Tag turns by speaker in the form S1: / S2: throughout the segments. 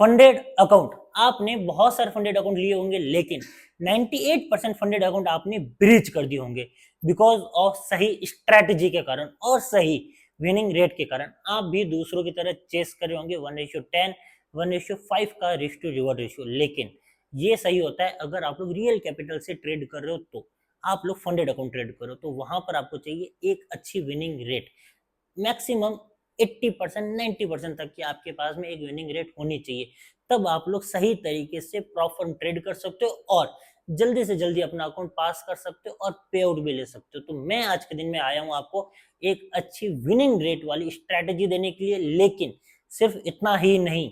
S1: Funded account, आपने बहुत सारे फंडेड अकाउंट लिए होंगे लेकिन 98% फंडेड अकाउंट आपने ब्रीच कर दिए होंगे बिकॉज ऑफ सही स्ट्रैटेजी के कारण और सही विनिंग रेट के कारण। आप भी दूसरों की तरह चेस कर रहे होंगे 1:10 1:5 का रिस्क टू रिवॉर्ड रेशियो, लेकिन ये सही होता है अगर आप लोग रियल कैपिटल से ट्रेड कर रहे हो, तो आप लोग फंडेड अकाउंट ट्रेड करो तो वहां पर आपको चाहिए एक अच्छी विनिंग रेट, मैक्सिमम 80% 90% तक की आपके पास में एक विनिंग रेट होनी चाहिए। तब आप लोग सही तरीके से प्रॉपर ट्रेड कर सकते हो और जल्दी से जल्दी अपना अकाउंट पास कर सकते हो और पे आउट भी ले सकते हो। तो मैं आज के दिन में आया हूं आपको एक अच्छी विनिंग रेट वाली स्ट्रैटेजी देने के लिए, लेकिन सिर्फ इतना ही नहीं,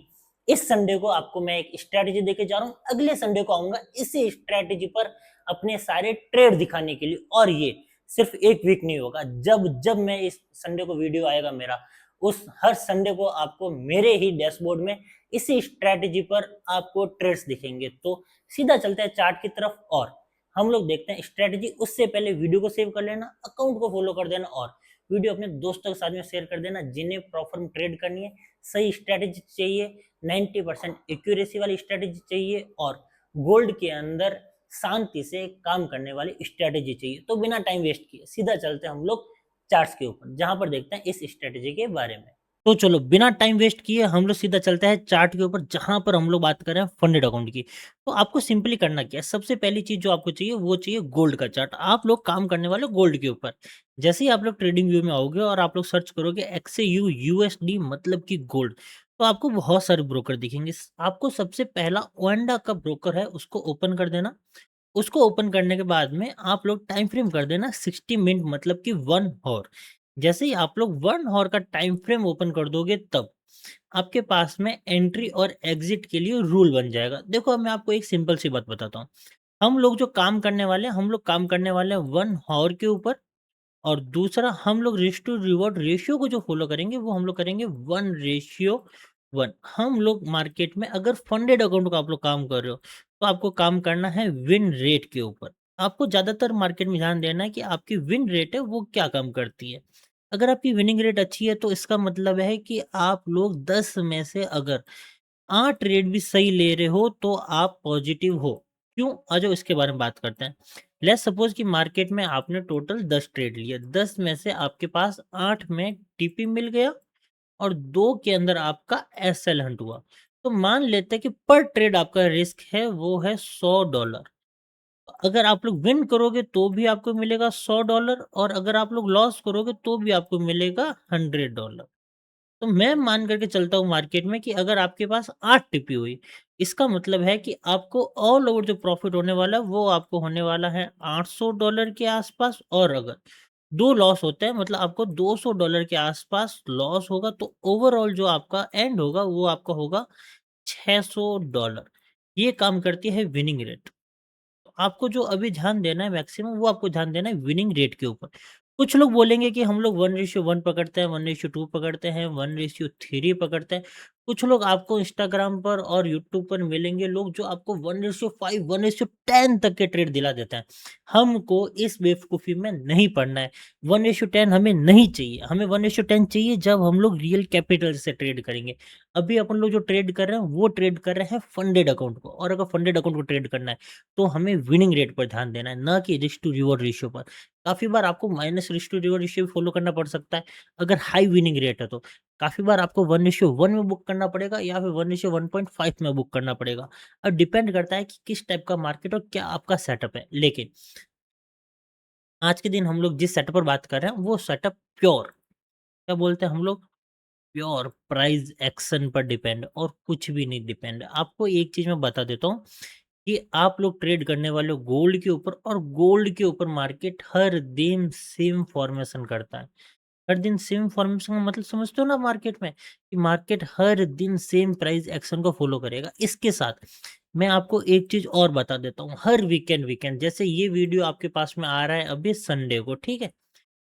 S1: इस संडे को आपको मैं एक स्ट्रैटेजी देके जा रहा हूँ, अगले संडे को आऊंगा इसी स्ट्रैटेजी पर अपने सारे ट्रेड दिखाने के लिए। और ये सिर्फ एक वीक नहीं होगा, जब जब मैं इस संडे को वीडियो आएगा मेरा, उस हर संडे को आपको मेरे ही डैशबोर्ड में इसी स्ट्रैटेजी पर आपको ट्रेड्स दिखेंगे। तो सीधा चलते हैं चार्ट की तरफ और हम लोग देखते हैं स्ट्रैटेजी। उससे पहले वीडियो को सेव कर लेना, अकाउंट को फॉलो कर देना और वीडियो अपने दोस्तों के साथ में शेयर कर देना जिन्हें प्रॉपर ट्रेड करनी है। सही स्ट्रैटेजी चाहिए, 90% एक्यूरेसी वाली स्ट्रैटेजी चाहिए और गोल्ड के अंदर शांति से काम करने वाली स्ट्रैटेजी चाहिए। तो बिना टाइम वेस्ट किए सीधा चलते हैं हम लोग चार्ट्स के ऊपर, जहां पर देखते हैं इस स्ट्रैटेजी के बारे में। तो चलो बिना टाइम वेस्ट किए हम लोग सीधा चलते हैं चार्ट के ऊपर, जहां पर हम लोग बात कर रहे हैं फंडेड अकाउंट की। तो आपको सिंपली करना क्या है, सबसे पहली चीज जो आपको चाहिए वो चाहिए गोल्ड का चार्ट। आप लोग काम करने वाले गोल्ड के ऊपर। जैसे ही आप लोग ट्रेडिंग व्यू में आओगे और आप लोग सर्च करोगे XAU USD मतलब कि गोल्ड, तो आपको बहुत सारे ब्रोकर दिखेंगे। आपको सबसे पहला ओएंडा का ब्रोकर है उसको ओपन कर देना। उसको ओपन करने के बाद में आप लोग टाइम फ्रेम कर देना 60 मिनट मतलब कि 1 हॉर। जैसे ही आप लोग 1 हॉर का टाइम फ्रेम ओपन कर दोगे तब आपके पास में एंट्री और एग्जिट के लिए रूल बन जाएगा। देखो अब मैं आपको एक सिंपल सी बात बताता हूँ। हम लोग जो काम करने वाले हैं, हम लोग काम करने वाले हैं 1 हॉर के ऊपर और दूसरा हम लोग रिस्क टू रिवॉर्ड रेशियो को जो फॉलो करेंगे वो हम लोग करेंगे 1:1। हम लोग मार्केट में अगर फंडेड अकाउंट का आप लोग काम कर रहे हो तो आपको काम करना है विन रेट के ऊपर। आपको ज्यादातर मार्केट में ध्यान देना है कि आपकी विन रेट है वो क्या काम करती है। अगर आपकी विनिंग रेट अच्छी है तो इसका मतलब है कि आप लोग 10 में से अगर 8 रेट भी सही ले रहे हो तो आप पॉजिटिव हो। क्यों? आ जाओ इसके बारे में बात करते हैं। लेट्स सपोज कि मार्केट में आपने टोटल 10 ट्रेड लिया, 10 में से आपके पास 8 में टीपी मिल गया और 2 के अंदर आपका एसएल हंट हुआ। तो मान लेते हैं कि पर ट्रेड आपका रिस्क है वो है $100। अगर आप लोग विन करोगे तो भी आपको मिलेगा $100 और अगर आप लोग लॉस करोगे तो भी आपको मिलेगा $100। तो मैं मान करके चलता हूँ मार्केट में कि अगर आपके पास 8 टिपी हुई, इसका मतलब है कि आपको ऑल ओवर जो प्रॉफिट होने वाला है वो आपको होने वाला है $800 के आसपास। और अगर 2 लॉस होते हैं मतलब आपको $200 के आसपास लॉस होगा, तो ओवरऑल जो आपका एंड होगा वो आपका होगा $600। ये काम करती है विनिंग रेट। आपको जो अभी ध्यान देना है मैक्सिमम वो आपको ध्यान देना है विनिंग रेट के ऊपर। कुछ लोग बोलेंगे कि हम लोग 1:1 पकड़ते हैं, 1:2 पकड़ते हैं, 1:3 पकड़ते हैं। कुछ लोग आपको इंस्टाग्राम पर और यूट्यूब पर मिलेंगे लोग जो आपको 1:5, 1:10 तक के ट्रेड दिला देते हैं। हमको इस बेवकूफ़ी में नहीं पड़ना है। 1:10 हमें नहीं चाहिए। हमें 1:10 चाहिए जब हम लोग रियल कैपिटल से ट्रेड करेंगे। अभी अपन लोग जो ट्रेड कर रहे हैं वो ट्रेड कर रहे हैं फंडेड अकाउंट को, और अगर फंडेड अकाउंट को ट्रेड करना है तो हमें विनिंग रेट पर ध्यान देना है, ना कि रिस्क टू रिवॉर्ड रेशियो पर। काफ़ी बार आपको minus risk to reward ratio भी फॉलो करना पड़ सकता है, अगर हाई विनिंग रेट है तो। काफ़ी बार आपको 1:1 में बुक करना पड़ेगा या फिर 1:1.5 में बुक करना पड़ेगा। अब डिपेंड करता है कि किस टाइप का मार्केट और क्या आपका सेटअप है। लेकिन आज के दिन हम लोग जिस सेटअप पर बात कर रहे हैं, वो सेटअप प्योर, क्या बोलते हैं हम लोग? प्योर प्राइस एक्शन पर डिपेंड और कुछ भी नहीं डिपेंड। आपको एक चीज़ मैं बता देता हूँ कि आप लोग ट्रेड करने वाले हो गोल्ड के ऊपर, और गोल्ड के ऊपर मार्केट हर दिन सेम फॉर्मेशन करता है। हर दिन सेम फॉर्मेशन का मतलब समझते हो ना मार्केट में, कि मार्केट हर दिन सेम प्राइस एक्शन को फॉलो करेगा। इसके साथ मैं आपको एक चीज़ और बता देता हूँ, हर वीकेंड वीकेंड जैसे ये वीडियो आपके पास में आ रहा है अभी संडे को, ठीक है?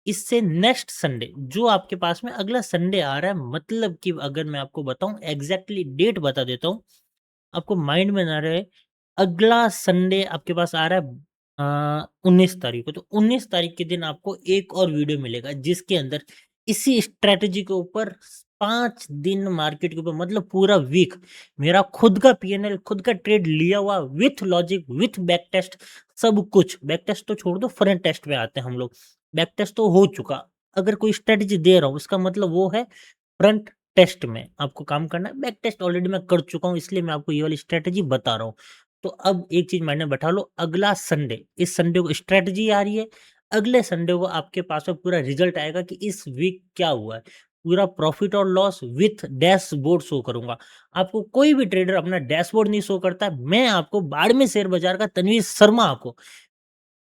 S1: इससे नेक्स्ट संडे जो आपके पास में अगला संडे आ रहा है, मतलब कि अगर मैं आपको बताऊँ एग्ज़ैक्टली डेट बता देता हूँ, आपको माइंड में ना रहे। अगला संडे आपके पास आ रहा है 19 तारीख को, तो 19 तारीख के दिन आपको एक और वीडियो मिलेगा जिसके अंदर इसी स्ट्रैटेजी के ऊपर 5 दिन मार्केट के ऊपर, मतलब पूरा वीक मेरा खुद का पीएनएल, खुद का ट्रेड लिया हुआ with logic, with back test, सब कुछ। बैक टेस्ट तो छोड़ दो, फ्रंट टेस्ट में आते हैं हम लोग। बैक टेस्ट तो हो चुका। अगर कोई स्ट्रेटजी दे रहा हूँ, इसका मतलब वो है फ्रंट टेस्ट में आपको काम करना है। बैक टेस्ट ऑलरेडी मैं कर चुका हूँ, इसलिए मैं आपको ये वाली स्ट्रेटजी बता रहा हूँ। तो अब एक चीज माइंड में बैठा लो, अगला संडे, इस संडे को स्ट्रेटजी आ रही है, अगले संडे को आपके पास में पूरा रिजल्ट आएगा कि इस वीक क्या हुआ है। पूरा प्रॉफिट और लॉस विथ डैशबोर्ड शो करूंगा। आपको कोई भी ट्रेडर अपना डैशबोर्ड नहीं शो करता है, मैं आपको बाड़मेर शेयर बाजार का तनवीर शर्मा आपको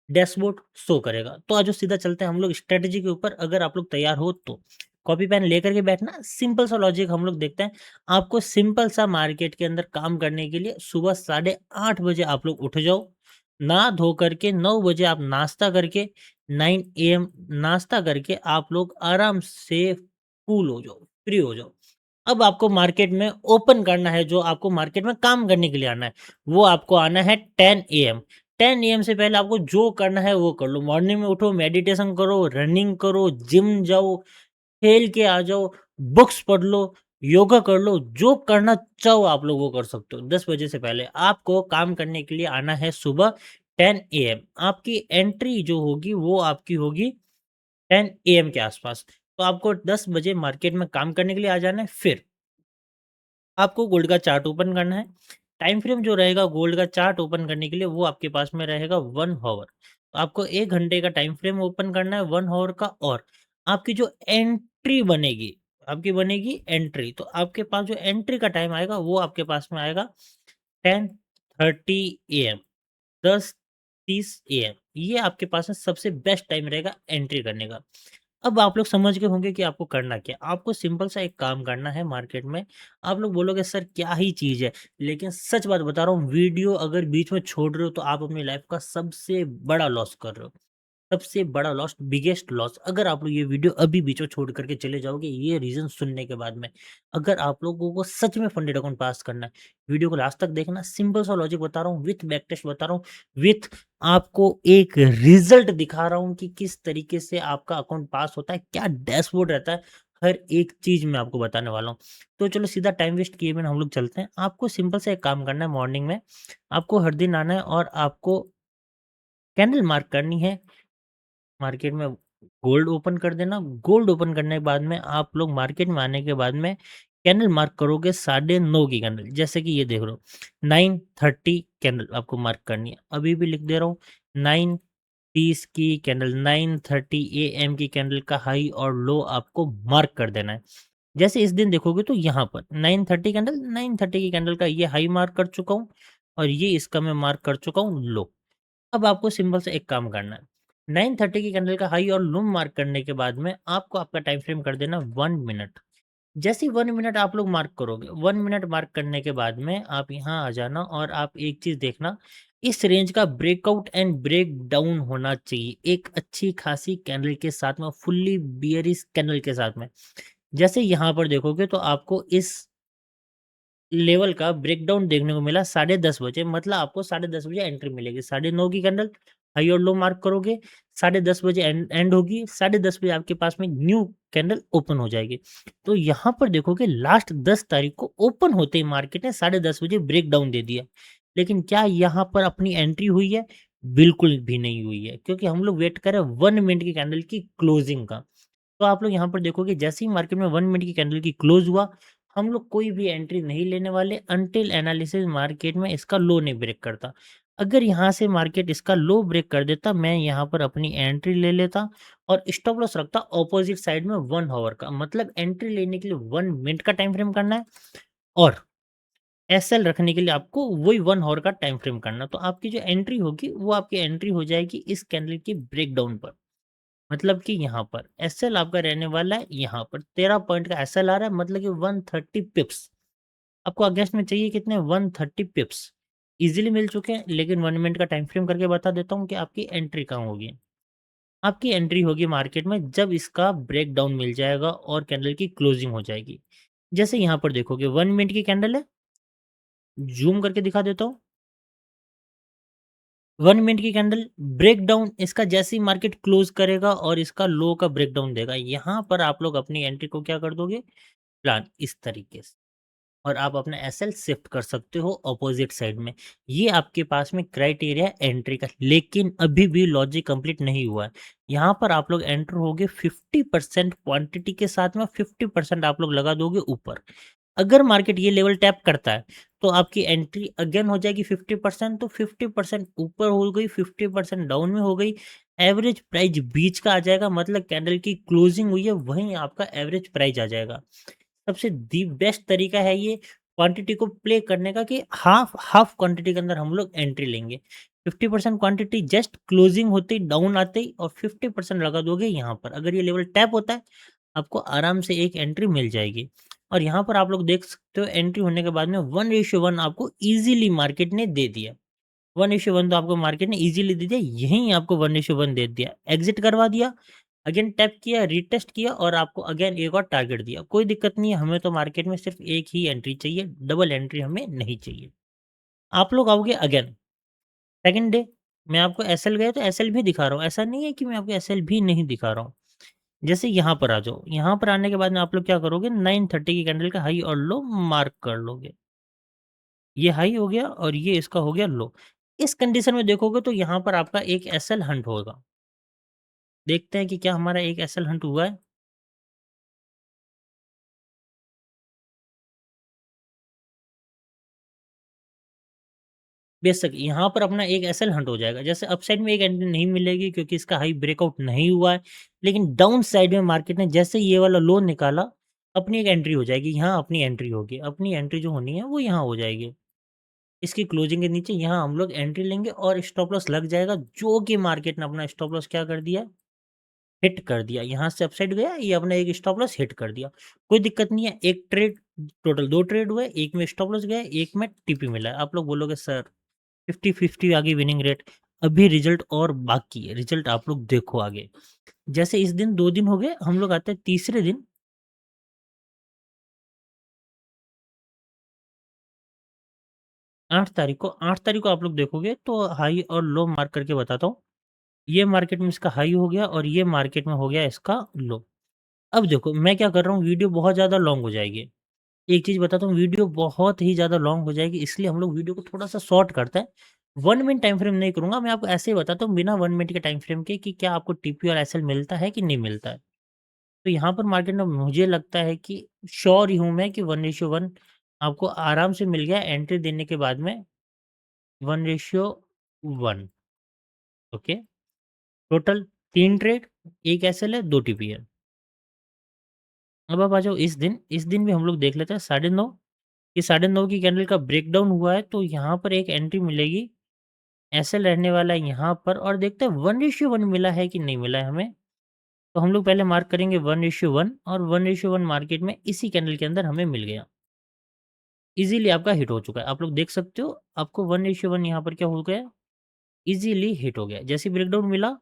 S1: डैशबोर्ड शो करेगा। तो आज सीधा चलते हैं हम लोग स्ट्रेटजी के ऊपर। अगर आप लोग तैयार हो तो कॉपी पेन लेकर के बैठना। सिंपल सा लॉजिक हम लोग देखते हैं। आपको सिंपल सा मार्केट के अंदर काम करने के लिए सुबह 8:30 बजे आप लोग उठ जाओ, नहा धो करके 9 बजे आप नाश्ता करके 9 AM नाश्ता करके आप लोग आराम से कूल हो जाओ, फ्री हो जाओ। अब आपको मार्केट में ओपन करना है, जो आपको मार्केट में काम करने के लिए आना है, वो आपको आना है 10 AM। 10 AM से पहले आपको जो करना है वो कर लो। मॉर्निंग में उठो, मेडिटेशन करो, रनिंग करो, जिम जाओ, खेल के आ जाओ, बुक्स पढ़ लो, योगा कर लो, जो करना चाहो आप लोग वो कर सकते हो। 10 बजे से पहले आपको काम करने के लिए आना है सुबह 10 AM। आपकी एंट्री जो होगी वो आपकी होगी 10 AM के आसपास। तो आपको 10 बजे मार्केट में काम करने के लिए आ जाना है। फिर आपको गोल्ड का चार्ट ओपन करना है। टाइम फ्रेम जो रहेगा गोल्ड का चार्ट ओपन करने के लिए वो आपके पास में रहेगा 1 हॉवर। तो आपको 1 घंटे का टाइम फ्रेम ओपन करना है 1 हॉवर का। और आपकी जो एंट्री बनेगी, आपकी बनेगी एंट्री। तो आपके पास जो एंट्री का टाइम आएगा वो आपके पास में आएगा 10:30 AM, 10:30 AM। ये आपके पास में सबसे बेस्ट टाइम रहेगा एंट्री करने का। अब आप लोग समझ गए होंगे कि आपको करना क्या है। आपको सिंपल सा एक काम करना है मार्केट में। आप लोग बोलोगे सर क्या ही चीज़ है, लेकिन सच बात बता रहा हूँ, वीडियो अगर बीच में छोड़ रहे हो तो आप अपनी लाइफ का सबसे बड़ा लॉस कर रहे हो। सबसे बड़ा लॉस, बिगेस्ट लॉस। अगर आप लोग ये वीडियो अभी बीच में छोड़ करके चले जाओगे, ये रीज़न सुनने के बाद में, अगर आप लोगों को सच में फंडेड अकाउंट पास करना है, वीडियो को लास्ट तक देखना। सिंपल सा लॉजिक बता रहा हूँ, विथ बैक टेस्ट बता रहा हूँ, विथ आपको एक रिजल्ट दिखा रहा हूँ कि किस तरीके से आपका अकाउंट पास होता है, क्या डैशबोर्ड रहता है, हर एक चीज़ मैं आपको बताने वाला हूँ। तो चलो सीधा टाइम वेस्ट किए बिना हम लोग चलते हैं। आपको सिंपल सा एक काम करना है, मॉर्निंग में आपको हर दिन आना है और आपको कैंडल मार्क करनी है। मार्केट में गोल्ड ओपन कर देना। गोल्ड ओपन करने के बाद में आप लोग मार्केट में आने के बाद में कैंडल मार्क करोगे 9:30 की कैंडल, जैसे कि ये देख लो 9:30 कैंडल आपको मार्क करनी है। अभी भी लिख दे रहा हूँ, 9:30 की कैंडल, 9:30 AM की कैंडल का हाई और लो आपको मार्क कर देना है। जैसे इस दिन देखोगे तो यहाँ पर 9:30 कैंडल, 9:30 की कैंडल का ये हाई मार्क कर चुका हूँ और ये इसका मैं मार्क कर चुका हूँ लो। अब आपको सिंपल से एक काम करना है। 9:30 की कैंडल का हाई और लो मार्क करने के बाद में आपको आपका टाइम फ्रेम कर देना 1 मिनट। जैसे ही 1 मिनट आप लोग मार्क करोगे, 1 मिनट मार्क करने के बाद में आप यहाँ आ जाना और आप एक चीज़ देखना, इस रेंज का ब्रेकआउट एंड ब्रेक डाउन होना चाहिए एक अच्छी खासी कैंडल के साथ में, फुल्ली बियरिश कैंडल के साथ में। जैसे यहाँ पर देखोगे तो आपको इस लेवल का ब्रेकडाउन देखने को मिला 10:30 बजे, मतलब आपको 10:30 बजे एंट्री मिलेगी। 9:30 की कैंडल हाई और लो मार्क करोगे, 10:30 बजे एंड एंड होगी, 10:30 बजे आपके पास में न्यू कैंडल ओपन हो जाएगी। तो यहाँ पर देखोगे लास्ट 10 तारीख को ओपन होते ही मार्केट ने 10:30 बजे ब्रेकडाउन दे दिया। लेकिन क्या यहाँ पर अपनी एंट्री हुई है? बिल्कुल भी नहीं हुई है, क्योंकि हम लोग वेट कर रहे हैं 1 मिनट की कैंडल की क्लोजिंग का। तो आप लोग यहाँ पर देखोगे जैसे ही मार्केट में 1 मिनट की कैंडल की क्लोज हुआ, हम लोग कोई भी एंट्री नहीं लेने वाले अंटिल एनालिसिस मार्केट में इसका लो नहीं ब्रेक करता। अगर यहाँ से मार्केट इसका लो ब्रेक कर देता, मैं यहाँ पर अपनी एंट्री ले लेता और स्टॉप लॉस रखता ऑपोजिट साइड में 1 हॉवर का। मतलब एंट्री लेने के लिए 1 मिनट का टाइम फ्रेम करना है और एसएल रखने के लिए आपको वही 1 हॉवर का टाइम फ्रेम करना। तो आपकी जो एंट्री होगी वो आपकी एंट्री हो जाएगी इस कैंडल की ब्रेकडाउन पर। मतलब कि यहाँ पर एसएल आपका रहने वाला है, यहाँ पर 13 पॉइंट का एसएल आ रहा है, मतलब कि 130 पिप्स। आपको अगेंस्ट में चाहिए कितने? 130 पिप्स। इजीली मिल चुके हैं, लेकिन 1 मिनट का टाइम फ्रेम करके बता देता हूँ कि आपकी एंट्री कहाँ होगी। आपकी एंट्री होगी मार्केट में जब इसका ब्रेकडाउन मिल जाएगा और कैंडल की क्लोजिंग हो जाएगी। जैसे यहाँ पर देखोगे 1 मिनट की कैंडल है, ज़ूम करके दिखा देता हूँ। 1 मिनट की कैंडल ब्रेकडाउन, इसका जैसे ही मार्केट क्लोज करेगा और इसका लो का ब्रेकडाउन देगा, यहाँ पर आप लोग अपनी एंट्री को क्या कर दोगे? प्लान इस तरीके से, और आप अपना एसएल शिफ्ट कर सकते हो अपोजिट साइड में। ये आपके पास में क्राइटेरिया है एंट्री का, लेकिन अभी भी लॉजिक कंप्लीट नहीं हुआ है। यहाँ पर आप लोग एंटर होगे 50% क्वांटिटी के साथ में, 50% आप लोग लगा दोगे ऊपर। अगर मार्केट ये लेवल टैप करता है, तो आपकी एंट्री अगेन हो जाएगी 50%, तो 50% ऊपर हो गई, 50% डाउन में हो गई। एवरेज प्राइस बीच का आ जाएगा, मतलब कैंडल की क्लोजिंग हुई है, वहीं आपका एवरेज प्राइस आ जाएगा। सबसे दी बेस्ट तरीका है ये क्वांटिटी को प्ले करने का कि हाफ हाफ क्वांटिटी के अंदर हम लोग एंट्री लेंगे। 50% क्वांटिटी जस्ट क्लोजिंग होते ही डाउन आते ही, और 50% लगा दोगे यहाँ पर। अगर ये लेवल टैप होता है, आपको आराम से एक एंट्री मिल जाएगी। और यहाँ पर आप लोग देख सकते हो एंट्री होने के बाद में 1:1 आपको ईज़िली मार्केट ने दे दिया। 1:1 तो आपको मार्केट ने ईज़िली दे दिया, यहीं आपको 1:1 दे दिया। एग्ज़िट करवा दिया, अगेन टैप किया, रीटेस्ट किया, और आपको अगेन एक और टारगेट दिया। कोई दिक्कत नहीं है, हमें तो मार्केट में सिर्फ़ एक ही एंट्री चाहिए, डबल एंट्री हमें नहीं चाहिए। आप लोग आओगे अगेन सेकंड डे, मैं आपको एसएल गए तो एसएल भी दिखा रहा हूँ, ऐसा नहीं है कि मैं आपको एसएल भी नहीं दिखा रहा हूँ। जैसे यहाँ पर आ जाओ, यहाँ पर आने के बाद में आप लोग क्या करोगे, 9:30 की कैंडल का हाई और लो मार्क कर लोगे। ये हाई हो गया और ये इसका हो गया लो। इस कंडीशन में देखोगे तो यहाँ पर आपका एक एसएल हंट होगा। देखते हैं कि क्या हमारा एक एसएल हंट हुआ है? बेशक यहाँ पर अपना एक एसएल हंट हो जाएगा। जैसे अपसाइड में एक एंट्री नहीं मिलेगी क्योंकि इसका हाई ब्रेकआउट नहीं हुआ है। लेकिन डाउन साइड में मार्केट ने जैसे ही ये वाला लो निकाला, अपनी एक एंट्री हो जाएगी। यहाँ अपनी एंट्री होगी। अपनी एंट्री जो होनी है वो यहाँ हो जाएगी। इसकी क्लोजिंग के नीचे यहाँ हम लोग एंट्री लेंगे और स्टॉप लॉस लग जाएगा, जो कि मार्केट ने अपना स्टॉप लॉस क्या कर दिया? हिट कर दिया। यहाँ से अपसाइड गया, ये अपना एक स्टॉप लॉस हिट कर दिया। कोई दिक्कत नहीं है, एक ट्रेड टोटल 2 ट्रेड हुए, एक में स्टॉप लॉस गया, एक में टीपी मिला है। आप लोग बोलोगे सर 50-50 आ गई विनिंग रेट। अभी रिजल्ट और बाकी है, रिजल्ट आप लोग देखो आगे। जैसे इस दिन 2 दिन हो गए, हम लोग आते हैं तीसरे दिन। 8 तारीख को आप लोग देखोगे तो हाई और लो मार्क करके बताता हूँ। ये मार्केट में इसका हाई हो गया और ये मार्केट में हो गया इसका लो। अब देखो मैं क्या कर रहा हूँ, वीडियो बहुत ज़्यादा लॉन्ग हो जाएगी। एक चीज़ बताता हूँ, वीडियो बहुत ही ज़्यादा लॉन्ग हो जाएगी, इसलिए हम लोग वीडियो को थोड़ा-सा शॉर्ट करते हैं। 1 मिनट टाइम फ्रेम नहीं करूँगा, मैं आपको ऐसे ही बताता हूँ बिना 1 मिनट के टाइम फ्रेम के कि क्या आपको टीपी और एसएल मिलता है कि नहीं मिलता है। तो यहाँ पर मार्केट में मुझे लगता है कि श्योर ही हूँ मैं कि 1:1 आपको आराम से मिल गया एंट्री देने के बाद में। 1:1 ओके। टोटल 3 ट्रेड, 1 एसएल है, 2 टीपी है। अब आप आ जाओ इस दिन भी हम लोग देख लेते हैं 9:30। ये 9:30 की कैंडल का ब्रेकडाउन हुआ है, तो यहाँ पर एक एंट्री मिलेगी। एसएल रहने वाला है यहाँ पर, और देखते हैं 1:1 मिला है कि नहीं मिला है हमें। तो हम लोग पहले मार्क करेंगे 1:1, और 1:1 मार्केट में इसी कैंडल के अंदर हमें मिल गया। ईज़िली आपका हिट हो चुका है। आप लोग देख सकते हो, आपको 1:1 यहाँ पर क्या हो गया, ईज़िली हिट हो गया। जैसे ही ब्रेकडाउन मिला,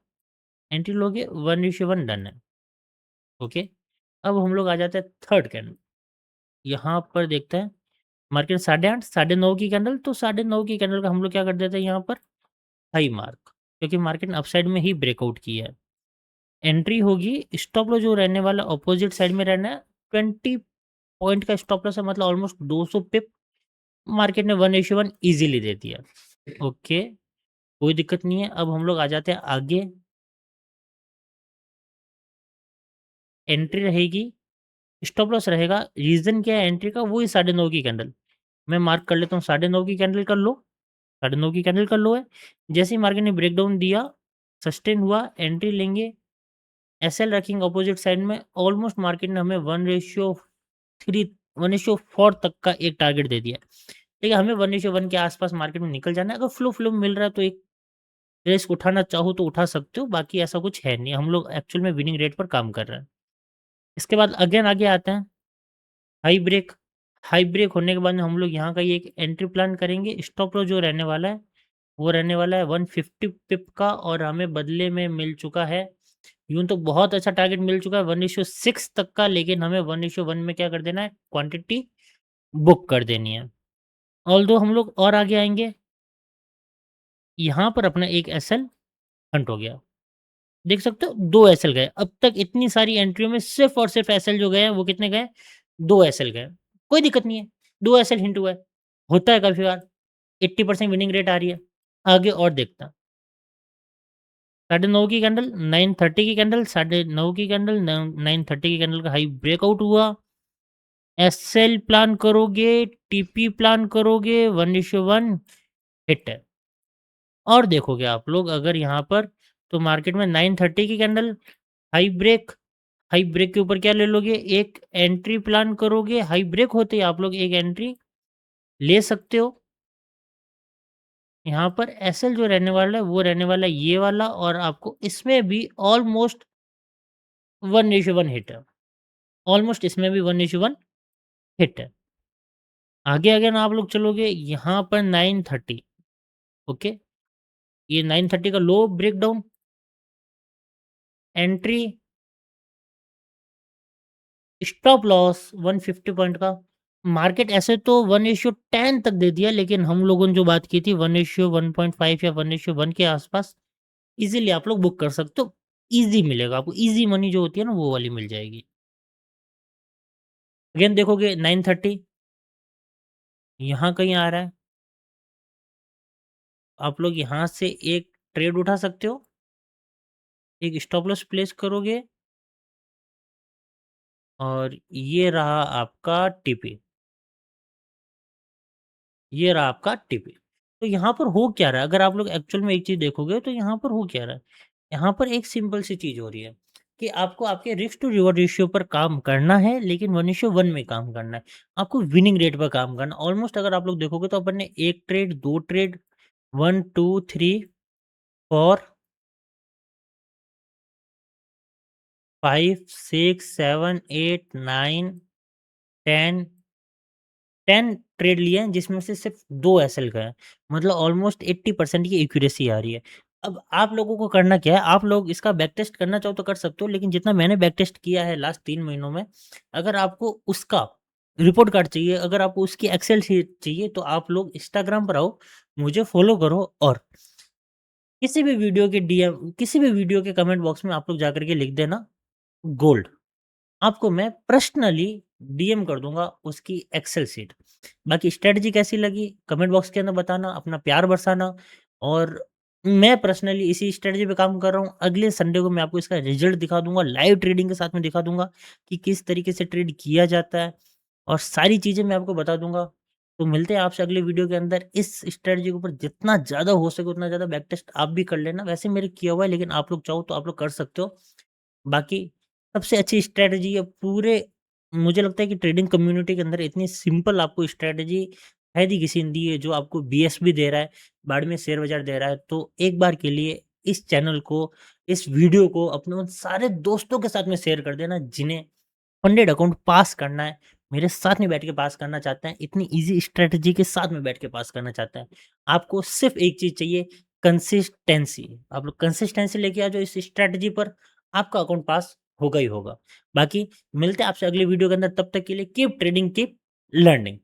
S1: एंट्री लोगे, 1:1 डन है। ओके। अब हम लोग आ जाते हैं थर्ड कैंडल। यहाँ पर देखते हैं मार्केट 8:30, 9:30 की कैंडल, तो 9:30 की कैंडल का हम लोग क्या कर देते हैं यहाँ पर, हाई मार्क, क्योंकि मार्केट ने अपसाइड में ही ब्रेकआउट किया है। एंट्री होगी, स्टॉप लॉस जो रहने वाला अपोजिट साइड में रहना है। 20 पॉइंट का स्टॉप लॉस है, मतलब ऑलमोस्ट 200 पिप। मार्केट ने 1:1 ईज़िली दे दिया। ओके, कोई दिक्कत नहीं है। अब हम लोग आ जाते हैं आगे। एंट्री रहेगी, स्टॉप लॉस रहेगा। रीज़न क्या है एंट्री का? वही 9:30 की कैंडल। मैं मार्क कर लेता हूँ 9:30 की कैंडल का लो। 9:30 की कैंडल का लो है। जैसे ही मार्केट ने ब्रेकडाउन दिया, सस्टेन हुआ, एंट्री लेंगे। एसएल रखेंगे अपोजिट साइड में। ऑलमोस्ट मार्केट ने हमें 1:3 1:4 तक का एक टारगेट दे दिया है। ठीक है, हमें 1:1 के आस-पास मार्केट में निकल जाना है। अगर फ्लो मिल रहा है तो एक रिस्क उठाना चाहो तो उठा सकते हो, बाकी ऐसा कुछ है नहीं। हम लोग एक्चुअल में विनिंग रेट पर काम कर रहे हैं। इसके बाद अगेन आगे आते हैं, हाई ब्रेक। हाई ब्रेक होने के बाद में हम लोग यहाँ का ये एक एंट्री प्लान करेंगे। स्टॉप लॉस जो रहने वाला है, वो रहने वाला है 150 पिप का, और हमें बदले में मिल चुका है, यूँ तो बहुत अच्छा टारगेट मिल चुका है 1:6 तक का, लेकिन हमें 1:1 में क्या कर देना है, क्वांटिटी बुक कर देनी है। ऑल्दो हम लोग और आगे आएँगे, यहाँ पर अपना एक एसएल हंट हो गया। देख सकते हो 2 एसएल गए। अब तक इतनी सारी एंट्रियों में सिर्फ़ और सिर्फ़ एसएल जो गए हैं वो कितने गए? 2 एसएल गए, कोई दिक्कत नहीं है, 2 एसएल हिंट हुआ है, होता है काफ़ी बार, 80% विनिंग रेट आ रही है। आगे और देखते हैं, 9:30 की कैंडल, 9:30 की कैंडल, 9:30 की कैंडल, 9:30 की कैंडल का हाई ब्रेकआउट हुआ, एसएल प्लान करोगे, टीपी प्लान करोगे, 1:1 हिट है। और देखोगे आप लोग अगर यहाँ पर तो मार्केट में 9:30 की candle high break, high break के ऊपर क्या ले लोगे, एक एंट्री प्लान करोगे, हाई ब्रेक होते ही आप लोग एक एंट्री ले सकते हो। यहाँ पर एसएल जो रहने वाला है वो रहने वाला है ये वाला, और आपको इसमें भी ऑलमोस्ट 1:1 हिट है। ऑलमोस्ट इसमें भी 1:1 हिट है। आगे अगर आप लोग चलोगे यहाँ पर 9:30, ओके, ये 9:30 का low breakdown, entry, stop loss 150 point का। मार्केट ऐसे तो 1:10 तक दे दिया, लेकिन हम लोगों ने जो बात की थी 1:1.5 या 1:1 के आसपास इजीली आप लोग बुक कर सकते हो। ईज़ी मिलेगा आपको, ईज़ी मनी जो होती है ना वो वाली मिल जाएगी। अगेन देखोगे 9:30 यहाँ कहीं आ रहा है, आप लोग यहाँ से एक ट्रेड उठा सकते हो, एक स्टॉप लॉस प्लेस करोगे, और ये रहा आपका टीपी, ये रहा आपका टीपी। तो यहाँ पर हो क्या रहा है? अगर आप लोग एक्चुअल में एक चीज़ देखोगे तो यहाँ पर हो क्या रहा है? यहाँ पर एक सिंपल सी चीज़ हो रही है कि आपको आपके रिस्क टू रिवॉर्ड रेशियो पर काम करना है, लेकिन 1:1 में काम करना है। आपको विनिंग रेट पर काम करना है। ऑलमोस्ट अगर आप लोग देखोगे तो अपन ने 1 ट्रेड, 2 ट्रेड, 1, 2, 3, 4, 5, 6, 7, 8, 9, 10, 10 ट्रेड लिए हैं, जिसमें से सिर्फ़ 2 एसएल गए हैं। मतलब ऑलमोस्ट 80% की एक्यूरेसी आ रही है। अब आप लोगों को करना क्या है, आप लोग इसका बैक टेस्ट करना चाहो तो कर सकते हो, लेकिन जितना मैंने बैक टेस्ट किया है लास्ट 3 महीनों में, अगर आपको उसका रिपोर्ट कार्ड चाहिए, अगर आपको उसकी एक्सेल शीट चाहिए, तो आप लोग इंस्टाग्राम पर आओ, मुझे फ़ॉलो करो, और किसी भी वीडियो के कमेंट बॉक्स में आप लोग जाकर के लिख देना गोल्ड। आपको मैं पर्सनली डीएम कर दूँगा उसकी एक्सेल शीट। बाकी स्ट्रैटेजी कैसी लगी कमेंट बॉक्स के अंदर बताना, अपना प्यार बरसाना, और मैं पर्सनली इसी स्ट्रैटेजी पे काम कर रहा हूँ। अगले संडे को मैं आपको इसका रिज़ल्ट दिखा दूँगा, लाइव ट्रेडिंग के साथ में दिखा दूँगा कि किस तरीके से ट्रेड किया जाता है, और सारी चीज़ें मैं आपको बता दूँगा। तो मिलते हैं आपसे अगले वीडियो के अंदर। इस स्ट्रैटेजी के ऊपर जितना ज़्यादा हो सके उतना ज़्यादा बैक टेस्ट आप भी कर लेना। वैसे मेरे किया हुआ है, लेकिन आप लोग चाहो तो आप लोग कर सकते हो। बाकी सबसे अच्छी स्ट्रैटेजी है पूरे, मुझे लगता है कि ट्रेडिंग कम्युनिटी के अंदर इतनी सिंपल आपको स्ट्रैटेजी शायद ही किसी ने दी है, जो आपको बीएस भी दे रहा है, बाद में शेयर बाज़ार दे रहा है। तो एक बार के लिए इस चैनल को, इस वीडियो को अपने उन सारे दोस्तों के साथ में शेयर कर देना जिन्हें फंडेड अकाउंट पास करना है, मेरे साथ में बैठ के पास करना चाहते हैं, इतनी ईज़ी स्ट्रैटेजी के साथ में बैठ के पास करना चाहते हैं। आपको सिर्फ़ एक चीज़ चाहिए, कंसिस्टेंसी। आप लोग कंसिस्टेंसी लेके आ जाओ इस स्ट्रैटेजी पर, आपका अकाउंट पास होगा ही होगा। बाकी मिलते हैं आपसे अगले वीडियो के अंदर, तब तक के लिए कीप ट्रेडिंग, कीप लर्निंग।